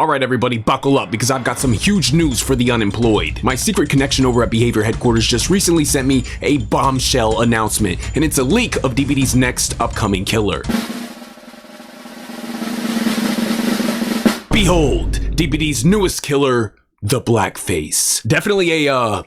Alright everybody, buckle up because I've got some huge news for the unemployed. My secret connection over at Behavior Headquarters just recently sent me a bombshell announcement, and it's a leak of DBD's next upcoming killer. Behold, DBD's newest killer, the Blackface. Definitely a,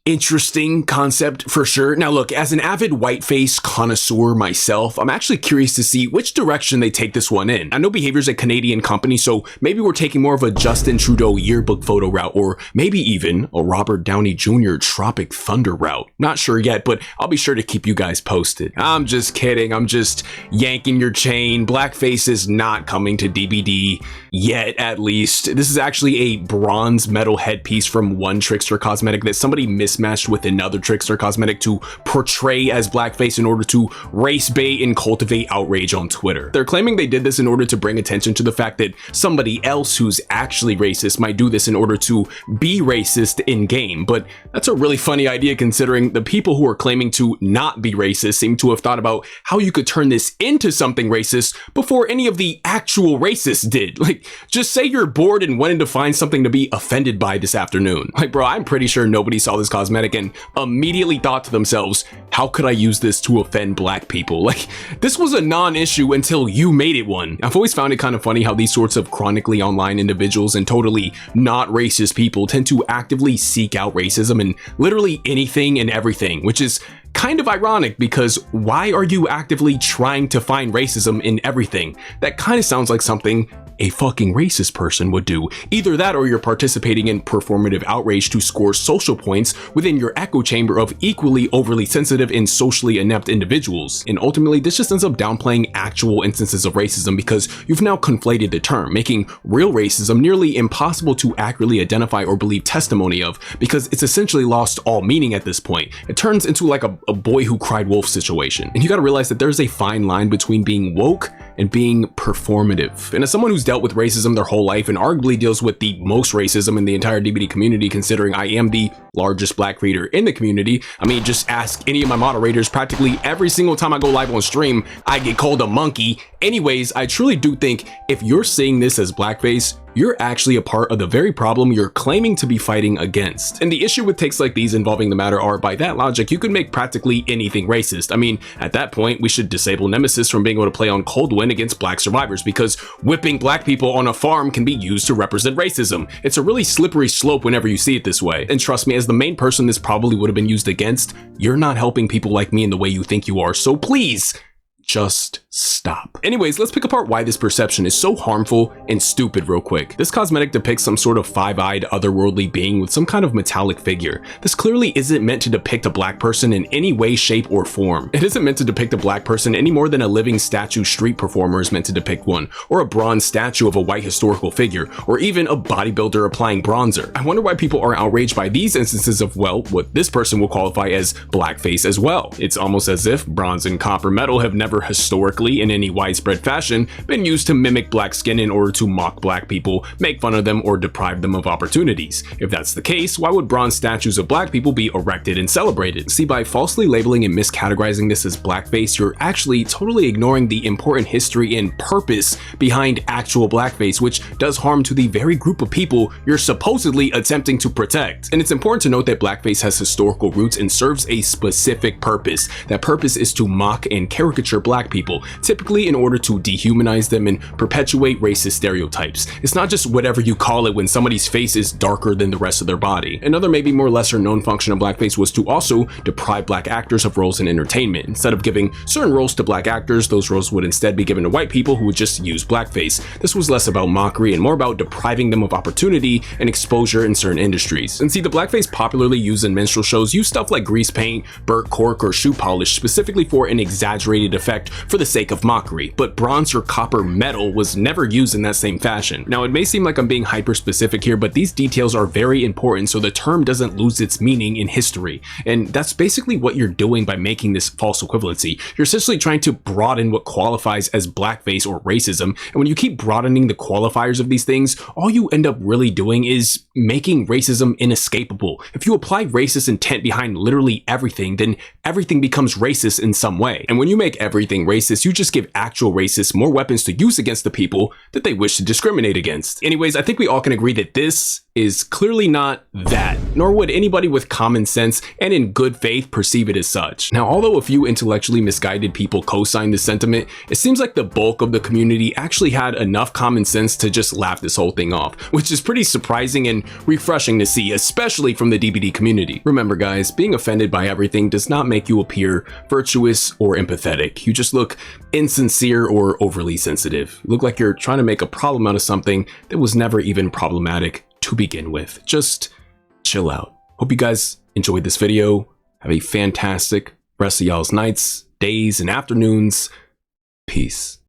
interesting concept for sure. Now look, as an avid whiteface connoisseur myself, I'm actually curious to see which direction they take this one in. I know Behavior's a Canadian company, so maybe we're taking more of a Justin Trudeau yearbook photo route, or maybe even a Robert Downey Jr. Tropic Thunder route. Not sure yet, but I'll be sure to keep you guys posted. I'm just kidding. I'm just yanking your chain. Blackface is not coming to DBD yet, at least. This is actually a bronze metal headpiece from one Trickster cosmetic that somebody mismatched with another Trickster cosmetic to portray as blackface in order to race bait and cultivate outrage on Twitter. They're claiming they did this in order to bring attention to the fact that somebody else who's actually racist might do this in order to be racist in game, but that's a really funny idea considering the people who are claiming to not be racist seem to have thought about how you could turn this into something racist before any of the actual racists did. Like, just say you're bored and wanted to find something to be offended by this afternoon. Like, bro, I'm pretty sure nobody saw this cosmetic and immediately thought to themselves, how could I use this to offend black people? Like, this was a non-issue until you made it one. I've always found it kind of funny how these sorts of chronically online individuals and totally not racist people tend to actively seek out racism in literally anything and everything, which is kind of ironic because why are you actively trying to find racism in everything? That kind of sounds like something a fucking racist person would do. Either that or you're participating in performative outrage to score social points within your echo chamber of equally overly sensitive and socially inept individuals. And ultimately, this just ends up downplaying actual instances of racism because you've now conflated the term, making real racism nearly impossible to accurately identify or believe testimony of because it's essentially lost all meaning at this point. It turns into like a boy who cried wolf situation. And you gotta realize that there's a fine line between being woke and being performative. And as someone who's dealt with racism their whole life and arguably deals with the most racism in the entire DBD community, considering I am the largest black reader in the community, I mean, just ask any of my moderators, practically every single time I go live on stream, I get called a monkey. Anyways, I truly do think if you're seeing this as blackface, you're actually a part of the very problem you're claiming to be fighting against. And the issue with takes like these involving the matter are, by that logic, you could make practically anything racist. I mean, at that point, we should disable Nemesis from being able to play on Coldwind against black survivors because whipping black people on a farm can be used to represent racism. It's a really slippery slope whenever you see it this way. And trust me, as the main person this probably would have been used against, you're not helping people like me in the way you think you are. So please, just stop. Anyways, let's pick apart why this perception is so harmful and stupid real quick. This cosmetic depicts some sort of five-eyed otherworldly being with some kind of metallic figure. This clearly isn't meant to depict a black person in any way, shape, or form. It isn't meant to depict a black person any more than a living statue street performer is meant to depict one, or a bronze statue of a white historical figure, or even a bodybuilder applying bronzer. I wonder why people are outraged by these instances of, well, what this person will qualify as blackface as well. It's almost as if bronze and copper metal have never historically in any widespread fashion been used to mimic black skin in order to mock black people, make fun of them, or deprive them of opportunities. If that's the case, why would bronze statues of black people be erected and celebrated? See, by falsely labeling and miscategorizing this as blackface, you're actually totally ignoring the important history and purpose behind actual blackface, which does harm to the very group of people you're supposedly attempting to protect. And it's important to note that blackface has historical roots and serves a specific purpose. That purpose is to mock and caricature black people, typically in order to dehumanize them and perpetuate racist stereotypes. It's not just whatever you call it when somebody's face is darker than the rest of their body. Another maybe more lesser known function of blackface was to also deprive black actors of roles in entertainment. Instead of giving certain roles to black actors, those roles would instead be given to white people who would just use blackface. This was less about mockery and more about depriving them of opportunity and exposure in certain industries. And see, the blackface popularly used in minstrel shows use stuff like grease paint, burnt cork, or shoe polish specifically for an exaggerated effect for the sake of mockery, but bronze or copper metal was never used in that same fashion. Now, it may seem like I'm being hyper specific here, but these details are very important so the term doesn't lose its meaning in history. And that's basically what you're doing by making this false equivalency. You're essentially trying to broaden what qualifies as blackface or racism, and when you keep broadening the qualifiers of these things, all you end up really doing is making racism inescapable. If you apply racist intent behind literally everything, then everything becomes racist in some way. And when you make everything everything racist, you just give actual racists more weapons to use against the people that they wish to discriminate against. Anyways, I think we all can agree that this is clearly not that, nor would anybody with common sense and in good faith perceive it as such. Now, although a few intellectually misguided people co-sign this sentiment, it seems like the bulk of the community actually had enough common sense to just laugh this whole thing off, which is pretty surprising and refreshing to see, especially from the DBD community. Remember guys, being offended by everything does not make you appear virtuous or empathetic. You just look insincere or overly sensitive. You look like you're trying to make a problem out of something that was never even problematic to begin with. Just chill out. Hope you guys enjoyed this video. Have a fantastic rest of y'all's nights, days, and afternoons. Peace.